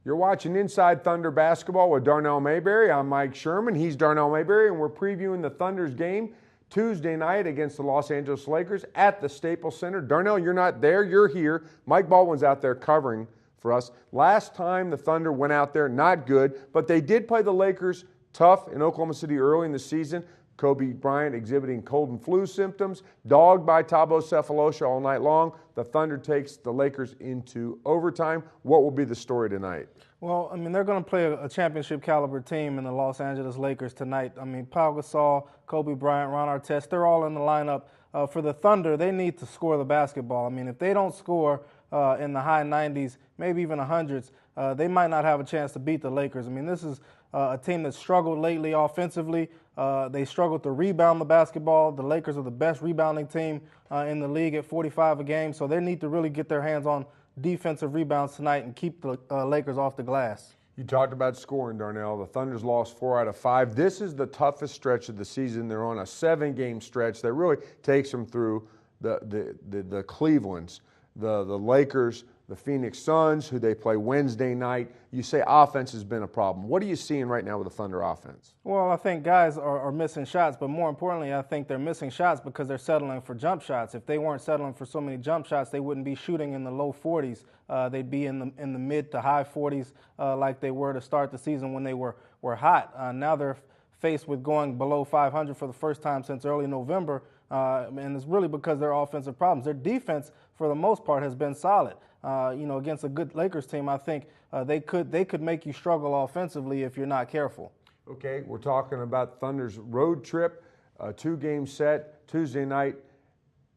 You're watching Inside Thunder Basketball with Darnell Mayberry. I'm Mike Sherman. He's Darnell Mayberry, and we're previewing the Thunder's game Tuesday night against the Los Angeles Lakers at the Staples Center. Darnell, you're not there. You're here. Mike Baldwin's out there covering for us. Last time the Thunder went out there, not good, but they did play the Lakers tough in Oklahoma City early in the season. Kobe Bryant exhibiting cold and flu symptoms, dogged by Thabo Sefolosha all night long. The Thunder takes the Lakers into overtime. What will be the story tonight? Well, I mean, they're going to play a championship caliber team in the Los Angeles Lakers tonight. I mean, Pau Gasol, Kobe Bryant, Ron Artest, they're all in the lineup. For the Thunder, they need to score the basketball. I mean, if they don't score in the high 90s, maybe even 100s, they might not have a chance to beat the Lakers. I mean, this is a team that's struggled lately offensively. They struggled to rebound the basketball. The Lakers are the best rebounding team in the league at 45 a game, so they need to really get their hands on defensive rebounds tonight and keep the Lakers off the glass. You talked about scoring, Darnell. The Thunder's lost 4 out of 5. This is the toughest stretch of the season. They're on a 7-game stretch that really takes them through the Clevelands, the Lakers, the Phoenix Suns, who they play Wednesday night. You say offense has been a problem. What are you seeing right now with the Thunder offense? Well, I think guys are missing shots, but more importantly, I think they're missing shots because they're settling for jump shots. If they weren't settling for so many jump shots, they wouldn't be shooting in the low 40s. They'd be in the mid to high 40s like they were to start the season when they were hot. Now they're faced with going below 500 for the first time since early November, and it's really because of their offensive problems. Their defense, for the most part, has been solid. Against a good Lakers team, I think they could make you struggle offensively if you're not careful. Okay, we're talking about Thunder's road trip, a 2-game set, Tuesday night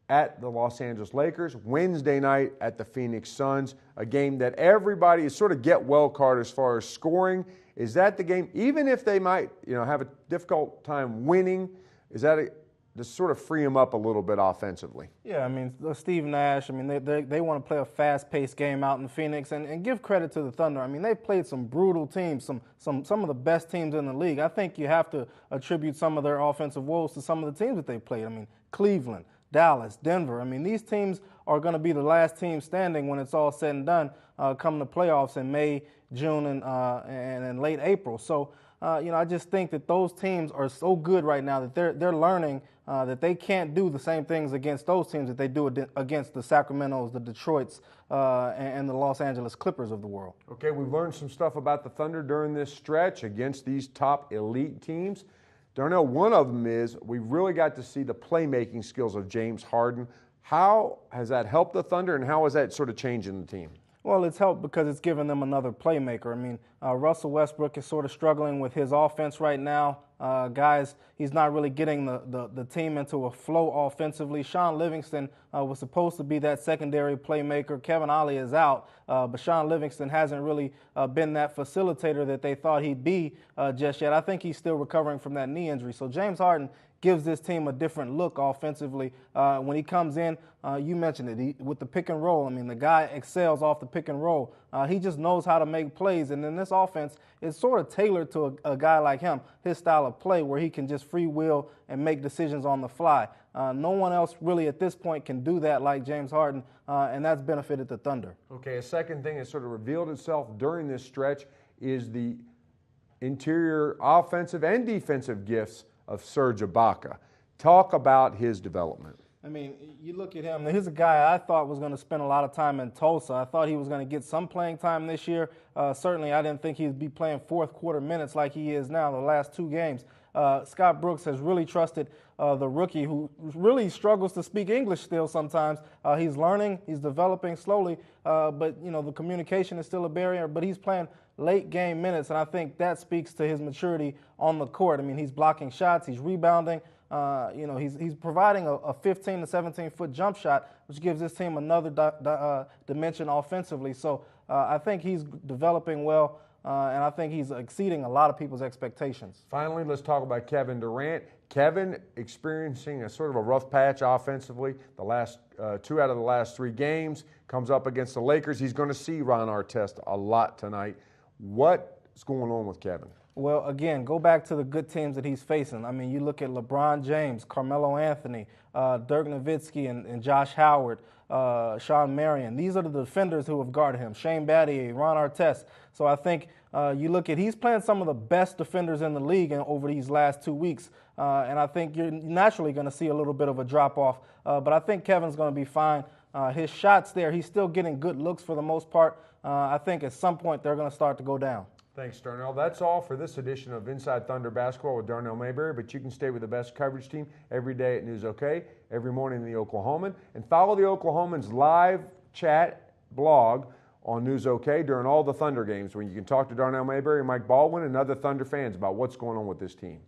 at the Los Angeles Lakers, Wednesday night at the Phoenix Suns, a game that everybody is sort of get well card as far as scoring. Is that the game, even if they might have a difficult time winning, is that to sort of free them up a little bit offensively? Yeah, I mean, Steve Nash, I mean, they want to play a fast-paced game out in Phoenix and give credit to the Thunder. I mean, they played some brutal teams, some of the best teams in the league. I think you have to attribute some of their offensive woes to some of the teams that they played. I mean, Cleveland, Dallas, Denver. I mean, these teams are going to be the last team standing when it's all said and done come the playoffs in May, June, and late April. So, I just think that those teams are so good right now that they're learning that they can't do the same things against those teams that they do against the Sacramentos, the Detroits, and the Los Angeles Clippers of the world. Okay, we've learned some stuff about the Thunder during this stretch against these top elite teams. Darnell, one of them is we've really got to see the playmaking skills of James Harden. How has that helped the Thunder, and how is that sort of changing the team? Well, it's helped because it's given them another playmaker. I mean, Russell Westbrook is sort of struggling with his offense right now. He's not really getting the team into a flow offensively. Sean Livingston was supposed to be that secondary playmaker. Kevin Ollie is out, but Sean Livingston hasn't really been that facilitator that they thought he'd be just yet. I think he's still recovering from that knee injury. So James Harden gives this team a different look offensively. When he comes in, you mentioned it, with the pick and roll. I mean, the guy excels off the pick and roll. He just knows how to make plays, and then this offense is sort of tailored to a guy like him, his style of play, where he can just free will and make decisions on the fly. No one else really at this point can do that like James Harden, and that's benefited the Thunder. Okay, a second thing that sort of revealed itself during this stretch is the interior offensive and defensive gifts of Serge Ibaka. Talk about his development. I mean, you look at him. Here's a guy I thought was going to spend a lot of time in Tulsa. I thought he was going to get some playing time this year. Certainly, I didn't think he'd be playing fourth quarter minutes like he is now the last 2 games. Scott Brooks has really trusted the rookie, who really struggles to speak English still sometimes. He's learning. He's developing slowly. But, the communication is still a barrier. But he's playing late game minutes, and I think that speaks to his maturity on the court. I mean, he's blocking shots. He's rebounding. He's providing a 15 to 17-foot jump shot, which gives this team another dimension offensively. So I think he's developing well, and I think he's exceeding a lot of people's expectations. Finally, let's talk about Kevin Durant. Kevin experiencing a sort of a rough patch offensively. The last 2 out of the last 3 games, comes up against the Lakers. He's going to see Ron Artest a lot tonight. What's going on with Kevin? Well, again, go back to the good teams that he's facing. I mean, you look at LeBron James, Carmelo Anthony, Dirk Nowitzki, and Josh Howard. Sean Marion. These are the defenders who have guarded him. Shane Battier, Ron Artest. So I think you look at, he's playing some of the best defenders in the league over these last 2 weeks. And I think you're naturally going to see a little bit of a drop-off. But I think Kevin's going to be fine. His shots there, he's still getting good looks for the most part. I think at some point they're going to start to go down. Thanks, Darnell. That's all for this edition of Inside Thunder Basketball with Darnell Mayberry, but you can stay with the best coverage team every day at News OK, every morning in the Oklahoman, and follow the Oklahoman's live chat blog on News OK during all the Thunder games, when you can talk to Darnell Mayberry, Mike Baldwin, and other Thunder fans about what's going on with this team.